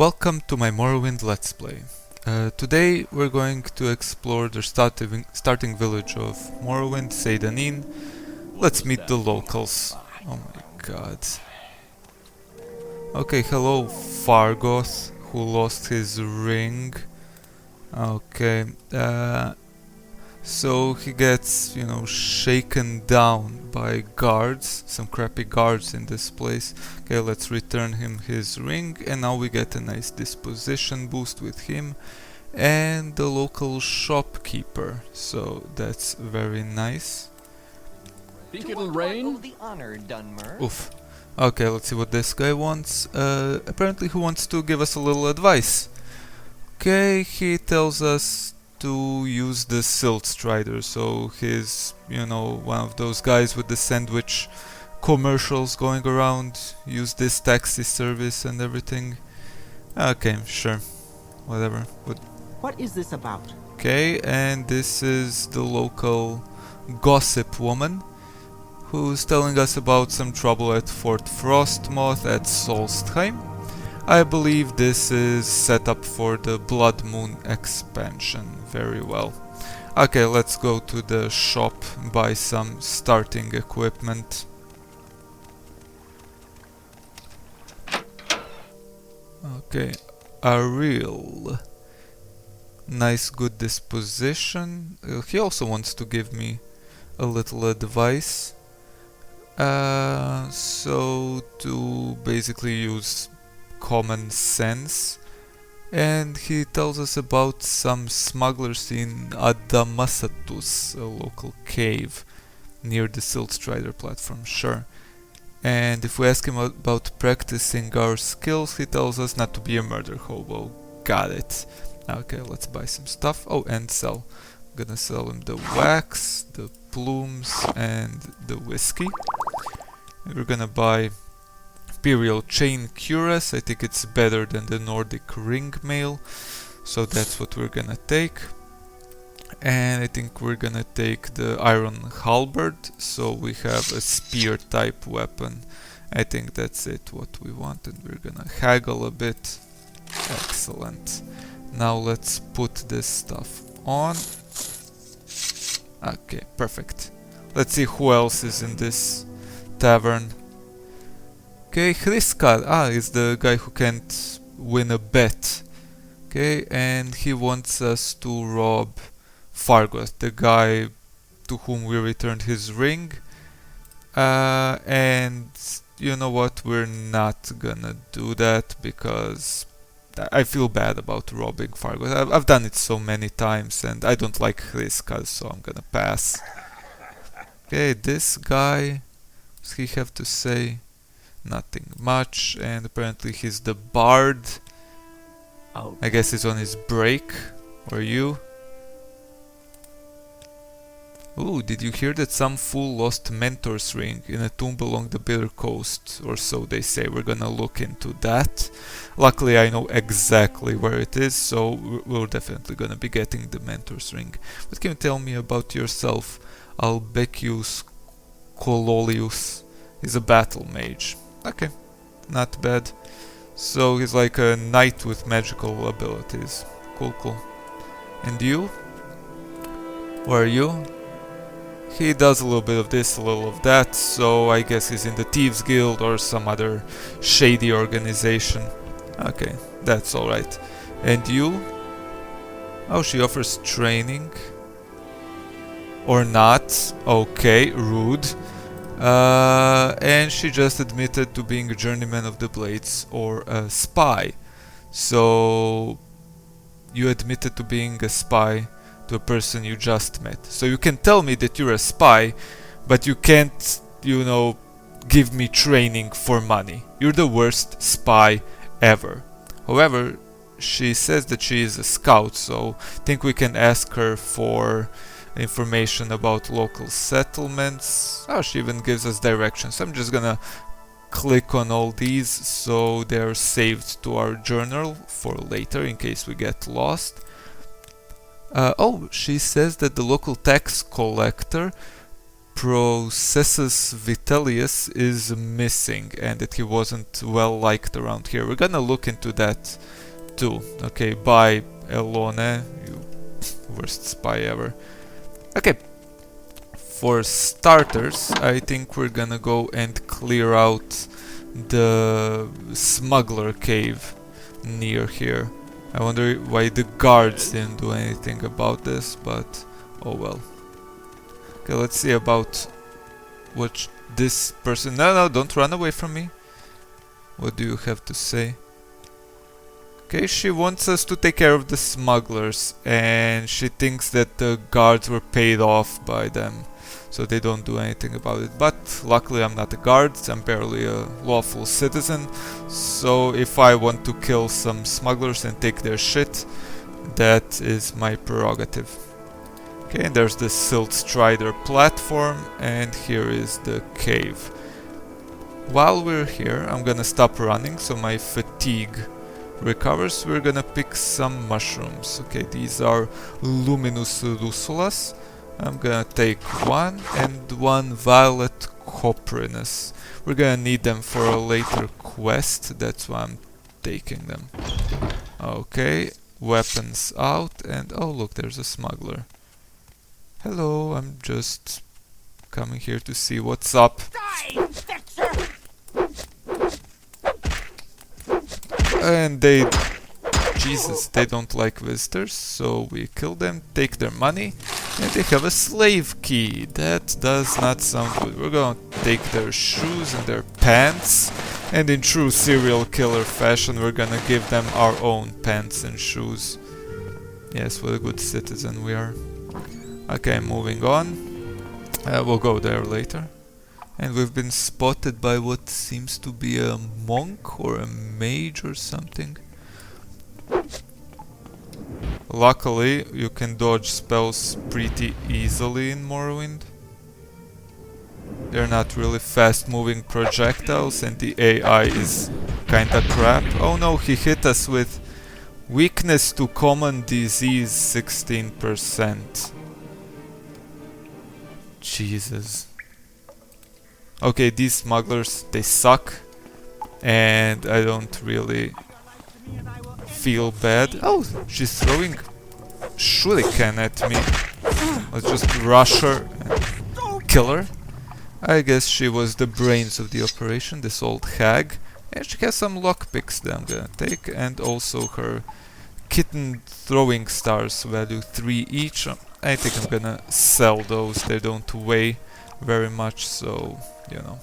Welcome to my Morrowind Let's Play. Today we're going to explore the starting village of Morrowind, Seyda Neen. Let's meet the locals. Oh my god. Okay, hello Fargoth, who lost his ring. Okay, so he gets, shaken down by guards, some crappy guards in this place. Okay, let's return him his ring, and now we get a nice disposition boost with him and the local shopkeeper, so that's very nice. Think it'll rain? Oof. Okay, let's see what this guy wants. Apparently he wants to give us a little advice. Okay, he tells us to use the Silt Strider, so he's, one of those guys with the sandwich commercials going around, use this taxi service and everything. Okay, sure, whatever. What is this about? Okay, and this is the local gossip woman, who's telling us about some trouble at Fort Frostmoth at Solstheim. I believe this is set up for the Blood Moon expansion. Very well. Okay, let's go to the shop, buy some starting equipment. Okay, a real nice, good disposition. He also wants to give me a little advice. So to basically use common sense, and he tells us about some smugglers in Adamasatus, a local cave near the Silt Strider platform. Sure. And if we ask him about practicing our skills, he tells us not to be a murder hobo. Got it. Okay, let's buy some stuff. Oh, and sell. I'm gonna sell him the wax, the plumes, and the whiskey. We're gonna buy Imperial Chain Cuirass. I think it's better than the Nordic Ring Mail, so that's what we're gonna take. And I think we're gonna take the Iron Halberd, so we have a spear type weapon. I think that's it, what we want, and we're gonna haggle a bit. Excellent. Now let's put this stuff on. Okay, perfect. Let's see who else is in this tavern. Okay, Hriskar, is the guy who can't win a bet. Okay, and he wants us to rob Fargoth, the guy to whom we returned his ring. And you know what, we're not gonna do that because I feel bad about robbing Fargoth. I've done it so many times and I don't like Hriskar, so I'm gonna pass. Okay, this guy, what does he have to say? Nothing much, and apparently he's the bard. Oh, I guess he's on his break. Or you? Ooh, did you hear that some fool lost Mentor's ring in a tomb along the Bitter Coast? Or so they say. We're gonna look into that. Luckily I know exactly where it is, so we're definitely gonna be getting the Mentor's ring. What can you tell me about yourself? Albecius Cololius. He's a battle mage. Okay, not bad. So he's like a knight with magical abilities. Cool, cool. And you? Where are you? He does a little bit of this, a little of that, so I guess he's in the Thieves Guild or some other shady organization. Okay, that's alright. And you? Oh, she offers training. Or not. Okay, rude. And she just admitted to being a journeyman of the Blades or a spy. So you admitted to being a spy to a person you just met. So you can tell me that you're a spy, but you can't, give me training for money. You're the worst spy ever. However, she says that she is a scout, so I think we can ask her for information about local settlements. Oh, she even gives us directions. I'm just gonna click on all these so they're saved to our journal for later in case we get lost. Oh, she says that the local tax collector Processus Vitellius is missing and that he wasn't well liked around here. We're gonna look into that too. Okay, bye Elone, you worst spy ever. Okay, for starters, I think we're gonna go and clear out the Smuggler Cave near here. I wonder why the guards didn't do anything about this, but oh well. Okay, let's see about what this person... No, don't run away from me. What do you have to say? Okay, she wants us to take care of the smugglers, and she thinks that the guards were paid off by them, so they don't do anything about it. But luckily I'm not a guard, I'm barely a lawful citizen, so if I want to kill some smugglers and take their shit, that is my prerogative. Okay, and there's the Silt Strider platform, and here is the cave. While we're here, I'm gonna stop running so my fatigue recovers. We're gonna pick some mushrooms. Okay, these are Luminous Russulas. I'm gonna take one and one Violet Coprinus. We're gonna need them for a later quest, that's why I'm taking them. Okay, weapons out, and oh look, there's a smuggler. Hello, I'm just coming here to see what's up. And they... Jesus, they don't like visitors, so we kill them, take their money, and they have a slave key. That does not sound good. We're gonna take their shoes and their pants, and in true serial killer fashion, we're gonna give them our own pants and shoes. Yes, what a good citizen we are. Okay, moving on. We'll go there later. And we've been spotted by what seems to be a monk or a mage or something. Luckily, you can dodge spells pretty easily in Morrowind. They're not really fast-moving projectiles and the AI is kinda crap. Oh no, he hit us with weakness to common disease 16%. Jesus. Okay, these smugglers, they suck, and I don't really feel bad. Oh, she's throwing shuriken at me. Let's just rush her and kill her. I guess she was the brains of the operation, this old hag. And she has some lockpicks that I'm gonna take, and also her kitten throwing stars, value 3 each. I think I'm gonna sell those, they don't weigh very much, so, you know.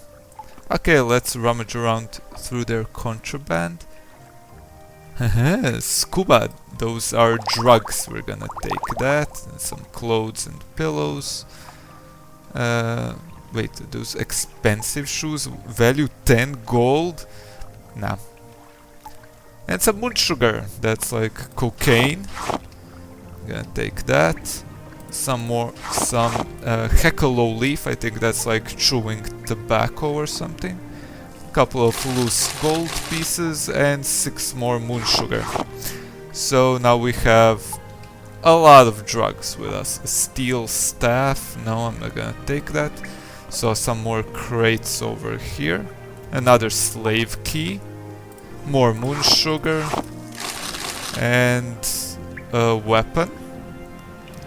Okay, let's rummage around through their contraband. Haha, scuba, those are drugs, we're gonna take that, and some clothes and pillows. Wait, those expensive shoes, value 10 gold? Nah. And some moon sugar, that's like cocaine. Gonna take that. Some heckalo leaf, I think that's like chewing tobacco or something. Couple of loose gold pieces and 6 more moon sugar. So now we have a lot of drugs with us. A steel staff, no, I'm not gonna take that. So some more crates over here. Another slave key. More moon sugar. And a weapon.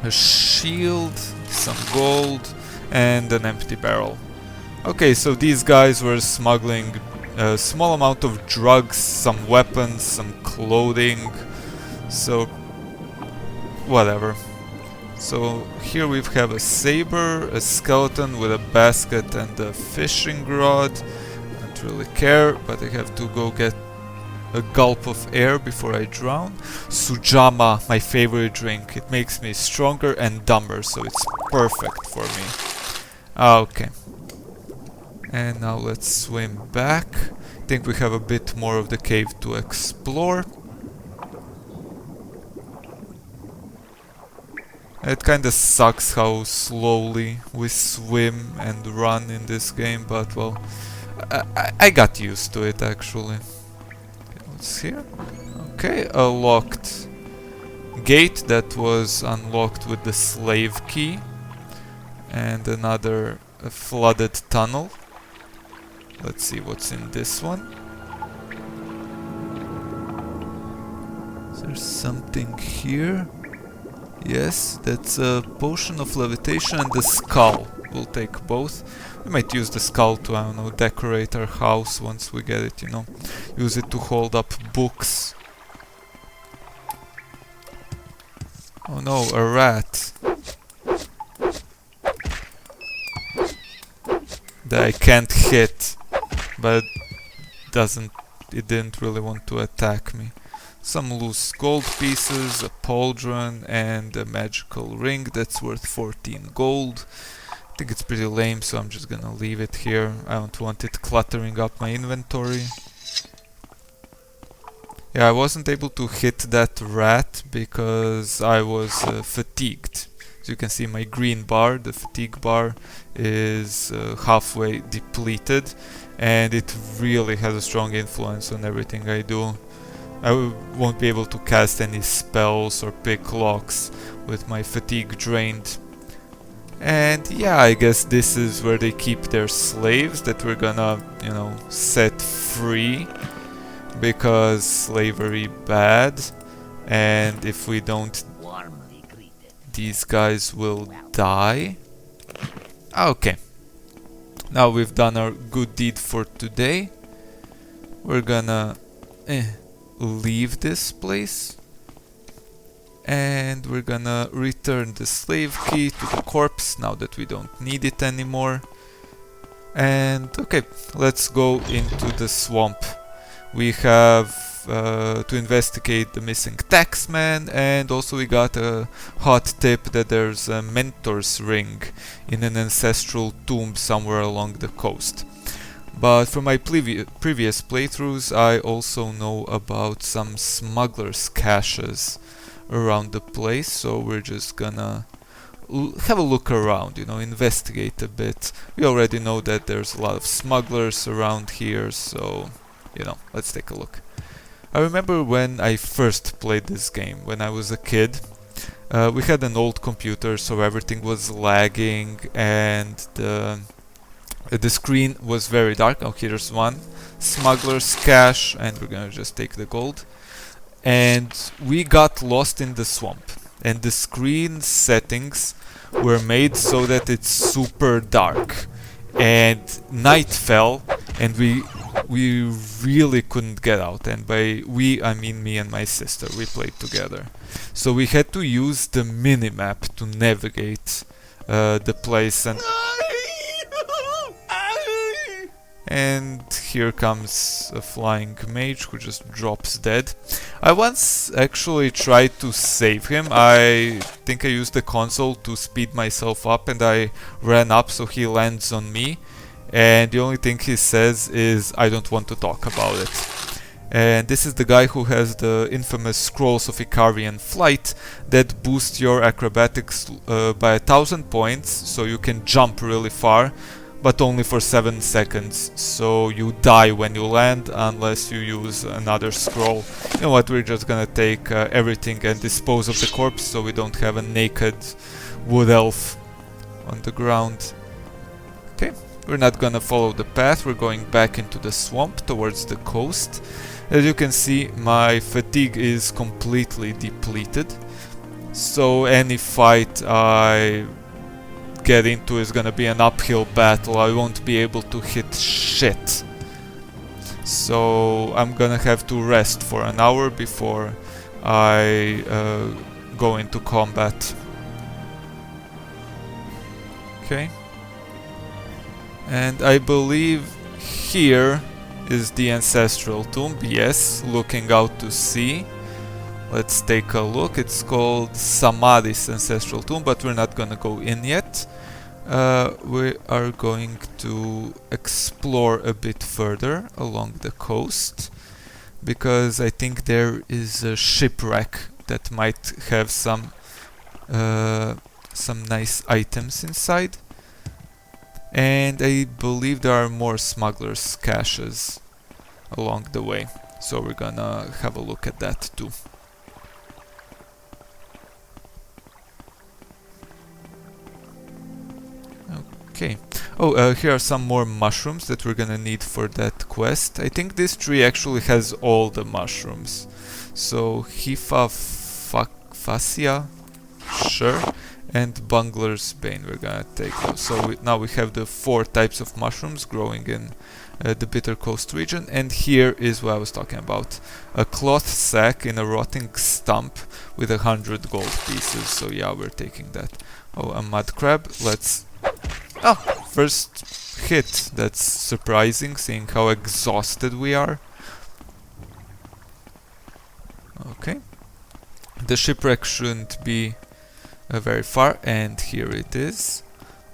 A shield, some gold, and an empty barrel. Okay, so these guys were smuggling a small amount of drugs, some weapons, some clothing, so whatever. So here we have a saber, a skeleton with a basket and a fishing rod. I don't really care, but I have to go get a gulp of air before I drown. Sujama, my favorite drink. It makes me stronger and dumber, so it's perfect for me. Okay. And now let's swim back. I think we have a bit more of the cave to explore. It kinda sucks how slowly we swim and run in this game, but well, I got used to it actually. Here. Okay, a locked gate that was unlocked with the slave key, and another a flooded tunnel. Let's see what's in this one. Is there something here? Yes, that's a potion of levitation and a skull. We'll take both. We might use the skull to, I don't know, decorate our house once we get it, you know. Use it to hold up books. Oh no, a rat. That I can't hit, but it didn't really want to attack me. Some loose gold pieces, a pauldron, and a magical ring that's worth 14 gold. I think it's pretty lame, so I'm just gonna leave it here. I don't want it cluttering up my inventory. Yeah, I wasn't able to hit that rat because I was fatigued. As you can see, my green bar, the fatigue bar, is halfway depleted, and it really has a strong influence on everything I do. I won't be able to cast any spells or pick locks with my fatigue drained. And yeah, I guess this is where they keep their slaves that we're gonna, you know, set free. Because slavery bad. And if we don't, these guys will die. Okay. Now we've done our good deed for today. We're gonna leave this place, and we're gonna return the slave key to the corpse now that we don't need it anymore. And okay, let's go into the swamp. We have to investigate the missing taxman, and also we got a hot tip that there's a mentor's ring in an ancestral tomb somewhere along the coast. But from my previous playthroughs, I also know about some smugglers' caches around the place, so we're just gonna have a look around, you know, investigate a bit. We already know that there's a lot of smugglers around here, so, you know, let's take a look. I remember when I first played this game, when I was a kid. We had an old computer, so everything was lagging, and the screen was very dark. Oh, here's one. Smuggler's cache, and we're gonna just take the gold. And we got lost in the swamp. And the screen settings were made so that it's super dark. And night fell, and we really couldn't get out. And by we, I mean me and my sister. We played together. So we had to use the minimap to navigate the place. And here comes a flying mage who just drops dead. I once actually tried to save him. I think I used the console to speed myself up, and I ran up so he lands on me. And the only thing he says is, "I don't want to talk about it." And this is the guy who has the infamous Scrolls of Icarian Flight that boost your acrobatics by 1000 points, so you can jump really far, but only for 7 seconds, so you die when you land unless you use another scroll. You know what, we're just gonna take everything and dispose of the corpse so we don't have a naked wood elf on the ground. Okay, we're not gonna follow the path, we're going back into the swamp towards the coast. As you can see, my fatigue is completely depleted, so any fight I get into is gonna be an uphill battle. I won't be able to hit shit. So I'm gonna have to rest for an hour before I go into combat. Okay. And I believe here is the Ancestral Tomb. Yes, looking out to sea. Let's take a look. It's called Samadhi's Ancestral Tomb, but we're not gonna go in yet. We are going to explore a bit further along the coast, because I think there is a shipwreck that might have some nice items inside. And I believe there are more smugglers' caches along the way, so we're gonna have a look at that too. Okay. Oh, here are some more mushrooms that we're gonna need for that quest. I think this tree actually has all the mushrooms. So, Fascia, sure, and Bungler's Bane, we're gonna take those. So now we have the 4 types of mushrooms growing in the Bitter Coast region, and here is what I was talking about. A cloth sack in a rotting stump with 100 gold pieces, so yeah, we're taking that. Oh, a mud crab, let's... Oh, first hit, that's surprising, seeing how exhausted we are. Okay. The shipwreck shouldn't be very far, and here it is.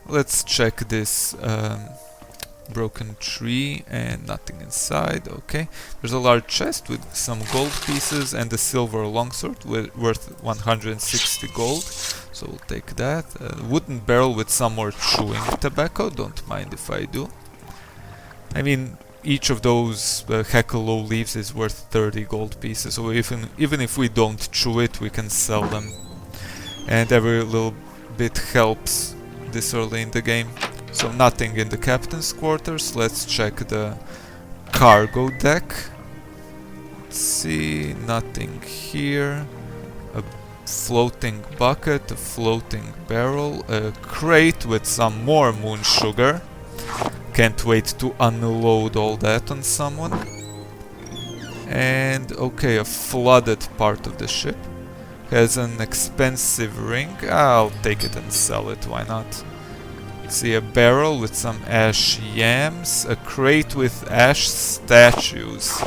Let's check this broken tree, and nothing inside. Okay, there's a large chest with some gold pieces and a silver longsword worth 160 gold, so we'll take that. A wooden barrel with some more chewing tobacco, don't mind if I do. I mean, each of those Heckalow leaves is worth 30 gold pieces, so even if we don't chew it, we can sell them. And every little bit helps this early in the game. So nothing in the captain's quarters. Let's check the cargo deck. Let's see, nothing here. A floating bucket, a floating barrel, a crate with some more moon sugar. Can't wait to unload all that on someone. And okay, a flooded part of the ship. Has an expensive ring. I'll take it and sell it, why not? See, a barrel with some ash yams, a crate with ash statues.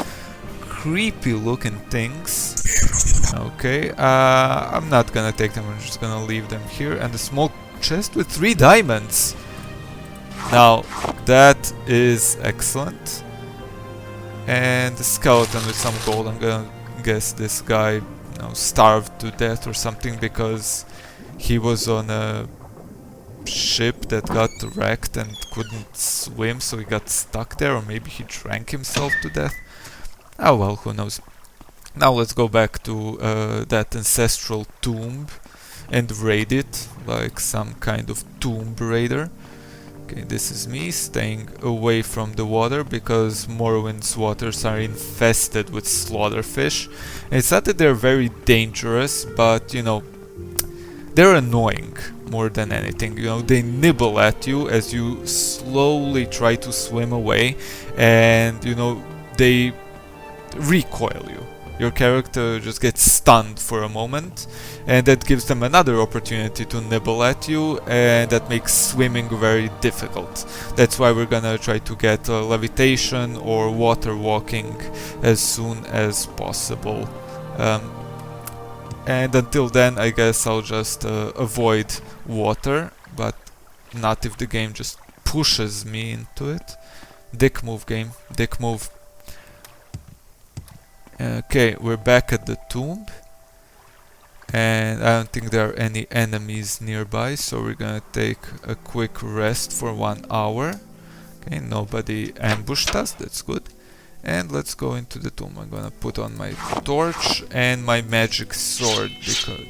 Creepy looking things. Okay, I'm not gonna take them, I'm just gonna leave them here. And a small chest with 3 diamonds. Now, that is excellent. And a skeleton with some gold. I'm gonna guess this guy starved to death or something because he was on a ship that got wrecked and couldn't swim, so he got stuck there, or maybe he drank himself to death. Oh well, who knows. Now let's go back to that Ancestral Tomb and raid it like some kind of tomb raider. Okay, this is me staying away from the water because Morrowind's waters are infested with slaughterfish. And it's not that they're very dangerous, but you know, they're annoying more than anything. You know, they nibble at you as you slowly try to swim away, and you know, they recoil you. Your character just gets stunned for a moment, and that gives them another opportunity to nibble at you, and that makes swimming very difficult. That's why we're gonna try to get levitation or water walking as soon as possible. And until then, I guess I'll just avoid water, but not if the game just pushes me into it. Dick move, game. Dick move. Okay, we're back at the tomb, and I don't think there are any enemies nearby, so we're gonna take a quick rest for 1 hour. Okay, nobody ambushed us, that's good. And let's go into the tomb. I'm gonna put on my torch and my magic sword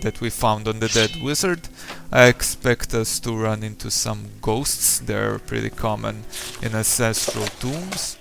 that we found on the dead wizard. I expect us to run into some ghosts. They're pretty common in Ancestral Tombs.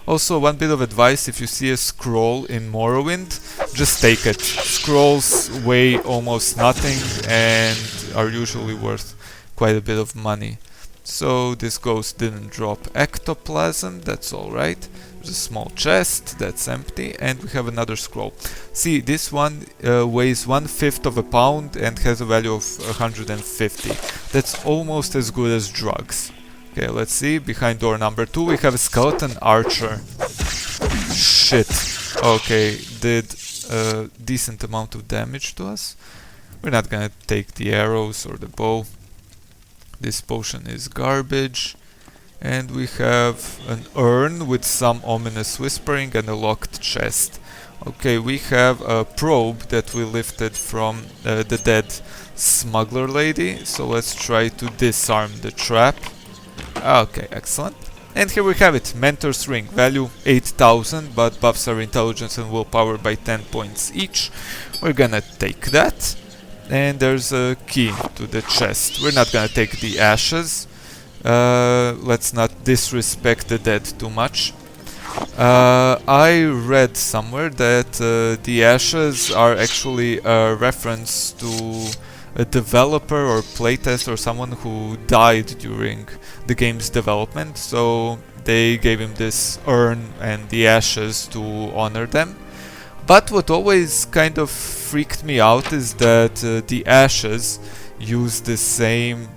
Also, one bit of advice: if you see a scroll in Morrowind, just take it. Scrolls weigh almost nothing and are usually worth quite a bit of money. So this ghost didn't drop ectoplasm, that's alright. There's a small chest that's empty, and we have another scroll. See, this one weighs 1/5 of a pound and has a value of 150. That's almost as good as drugs. Okay, let's see. Behind door number 2 we have a skeleton archer. Shit. Okay, did a decent amount of damage to us. We're not gonna take the arrows or the bow. This potion is garbage. And we have an urn with some ominous whispering and a locked chest. Okay, we have a probe that we lifted from the dead smuggler lady. So let's try to disarm the trap. Okay, excellent. And here we have it, Mentor's Ring, value 8000, but buffs our intelligence and willpower by 10 points each. We're gonna take that. And there's a key to the chest. We're not gonna take the ashes, Let's not disrespect the dead too much. I read somewhere that the ashes are actually a reference to a developer or playtester or someone who died during the game's development, so they gave him this urn and the ashes to honor them. But what always kind of freaked me out is that the ashes use the same,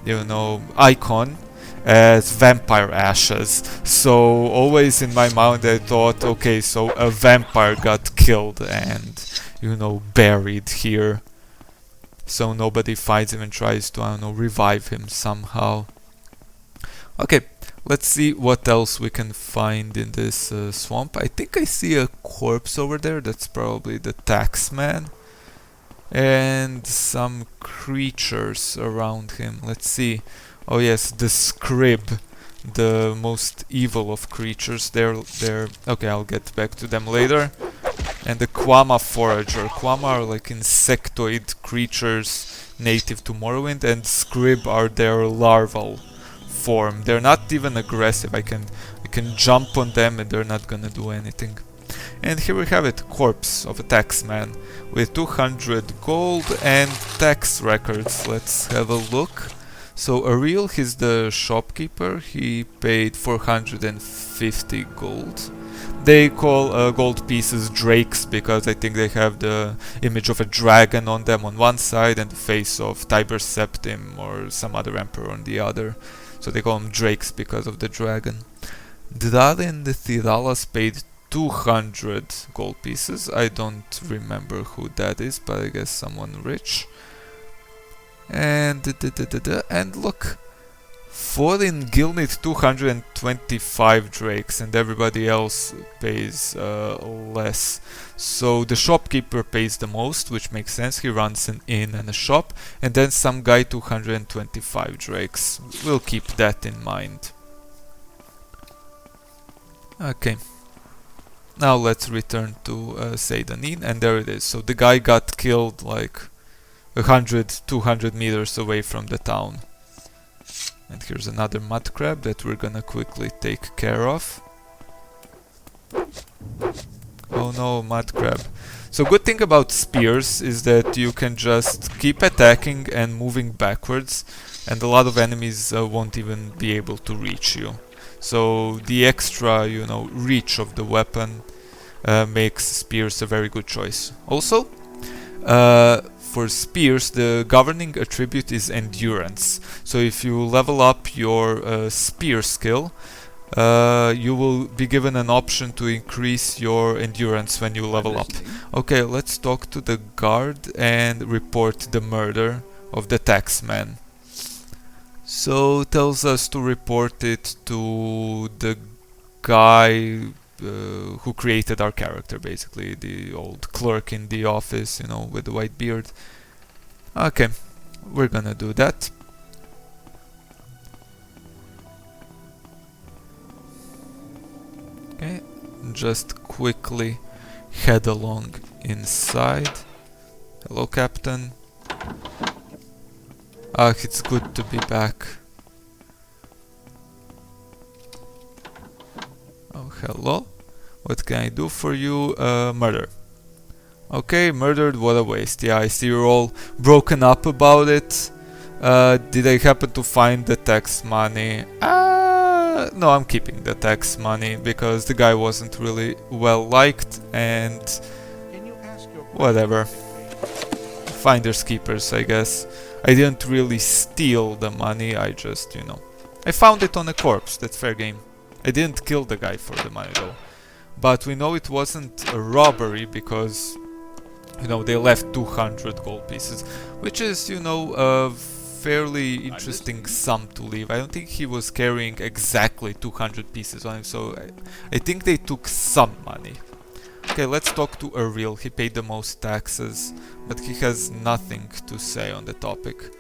icon as vampire ashes. So always in my mind I thought, okay, so a vampire got killed and, buried here. So nobody finds him and tries to, revive him somehow. Okay, let's see what else we can find in this swamp. I think I see a corpse over there. That's probably the taxman. And some creatures around him. Let's see. Oh yes, the scrib, the most evil of creatures. They're okay, I'll get back to them later. And the Quama forager. Quama are like insectoid creatures native to Morrowind, and scrib are their larval form. They're not even aggressive. I can jump on them and they're not gonna do anything. And here we have it, corpse of a taxman with 200 gold and tax records. Let's have a look. So Ariel, he's the shopkeeper. He paid 450 gold. They call gold pieces drakes because I think they have the image of a dragon on them on one side and the face of Tiber Septim or some other emperor on the other. So they call them drakes because of the dragon. Dradin the Thiralas paid 200 gold pieces. I don't remember who that is, but I guess someone rich. And look, Foreign Gilnit 225 drakes, and everybody else pays less. So the shopkeeper pays the most, which makes sense. He runs an inn and a shop, and then some guy 225 drakes. We'll keep that in mind. Okay. Now let's return to Seyda Neen, and there it is. So the guy got killed like 100-200 meters away from the town. And here's another mud crab that we're gonna quickly take care of. Oh no, mud crab. So good thing about spears is that you can just keep attacking and moving backwards, and a lot of enemies won't even be able to reach you. So the extra, reach of the weapon makes spears a very good choice. Also, for spears, the governing attribute is endurance. So if you level up your spear skill, you will be given an option to increase your endurance when you level up. Okay, let's talk to the guard and report the murder of the taxman. So tells us to report it to the guy who created our character, basically the old clerk in the office, with the white beard. Okay, we're gonna do that. Okay, just quickly head along inside. Hello, Captain. Ah, it's good to be back. Oh, hello. What can I do for you? Murder. Okay, murdered, what a waste. Yeah, I see you're all broken up about it. Did I happen to find the tax money? No, I'm keeping the tax money because the guy wasn't really well liked and whatever. Finders keepers, I guess. I didn't really steal the money, I just, I found it on a corpse, that's fair game. I didn't kill the guy for the money though. But we know it wasn't a robbery because, they left 200 gold pieces, which is, a fairly interesting sum to leave. I don't think he was carrying exactly 200 pieces on him, so I think they took some money. Okay, let's talk to Ariel. He paid the most taxes, but he has nothing to say on the topic.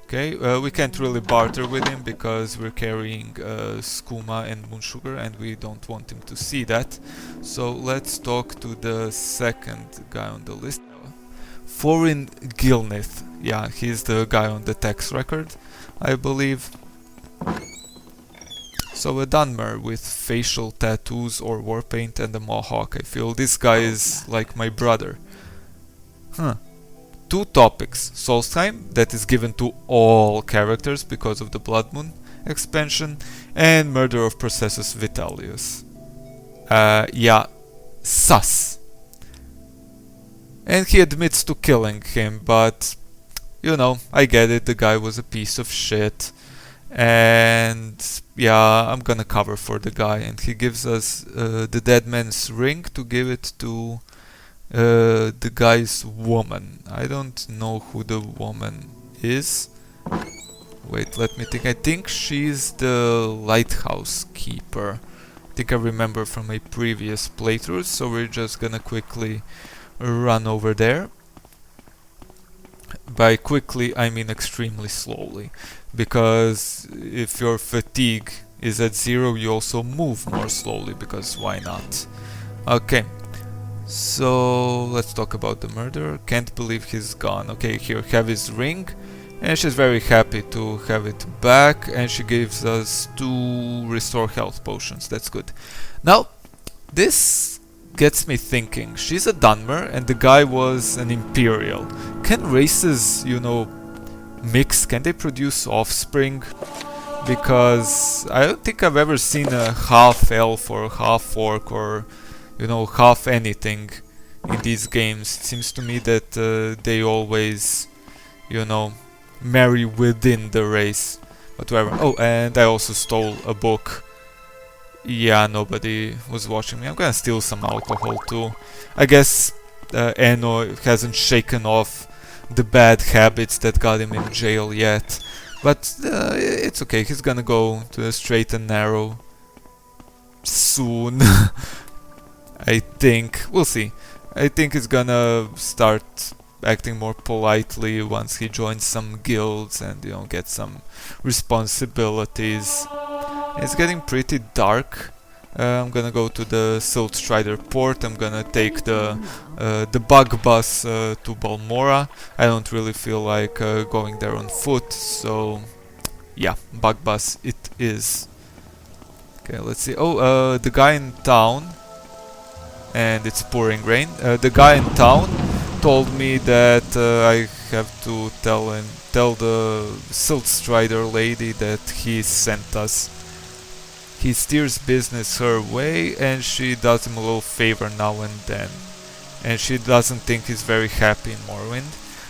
Okay, we can't really barter with him because we're carrying skooma and moon sugar and we don't want him to see that. So let's talk to the second guy on the list. Foreign Gilnith. Yeah, he's the guy on the tax record, I believe. So a Dunmer with facial tattoos or war paint and a mohawk. I feel this guy is like my brother. Huh. 2 topics. Solstheim, that is given to all characters because of the Blood Moon expansion, and Murder of Processus Vitellius. Yeah, sus. And he admits to killing him, but you know, I get it, the guy was a piece of shit. And yeah, I'm gonna cover for the guy, and he gives us the dead man's ring to give it to the guy's woman. I don't know who the woman is. Wait, let me think. I think she's the lighthouse keeper. I think I remember from my previous playthroughs, so we're just gonna quickly run over there. By quickly, I mean extremely slowly, because if your fatigue is at 0, you also move more slowly, because why not? Okay, so let's talk about the murderer. Can't believe he's gone. Okay, here, have his ring, and she's very happy to have it back, and she gives us 2 restore health potions. That's good. Now, this gets me thinking. She's a Dunmer, and the guy was an Imperial. Can races, you know, mix? Can they produce offspring? Because I don't think I've ever seen a half elf or half orc or, you know, half anything in these games. It seems to me that they always, you know, marry within the race. But whatever. Oh, and I also stole a book. Yeah, nobody was watching me. I'm gonna steal some alcohol too. I guess Eno hasn't shaken off the bad habits that got him in jail yet. But it's okay, he's gonna go to the straight and narrow soon. I think. We'll see. I think he's gonna start acting more politely once he joins some guilds and, you know, get some responsibilities. It's getting pretty dark. I'm gonna go to the Silt Strider port. I'm gonna take the bug bus to Balmora. I don't really feel like going there on foot, so yeah, bug bus it is. Okay, let's see. Oh, the guy in town, and it's pouring rain. The guy in town told me that I have to tell the Silt Strider lady that he sent us. He steers business her way, and she does him a little favor now and then. And she doesn't think he's very happy in Morrowind.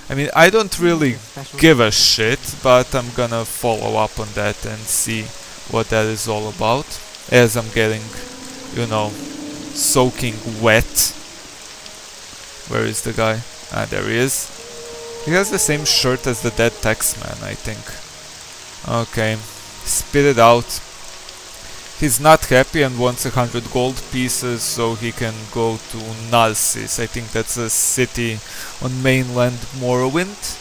I mean, I don't really give a shit, but I'm gonna follow up on that and see what that is all about. As I'm getting, you know, soaking wet. Where is the guy? Ah, there he is. He has the same shirt as the dead taxman, I think. Okay, spit it out. He's not happy and wants 100 gold pieces so he can go to Nalsis. I think that's a city on mainland Morrowind.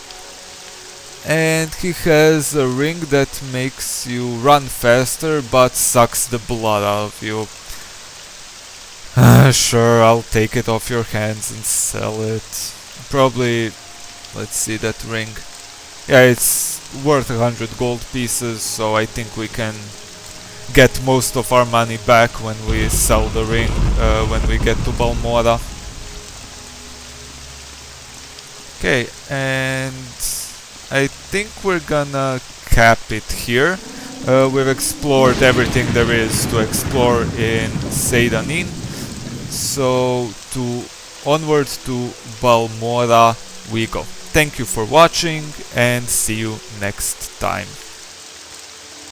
And he has a ring that makes you run faster but sucks the blood out of you. Sure, I'll take it off your hands and sell it. Probably, let's see that ring. Yeah, it's worth 100 gold pieces, so I think we can get most of our money back when we sell the ring, when we get to Balmora. Okay, and I think we're gonna cap it here. We've explored everything there is to explore in Seyda Neen. So onward to Balmora we go. Thank you for watching and see you next time.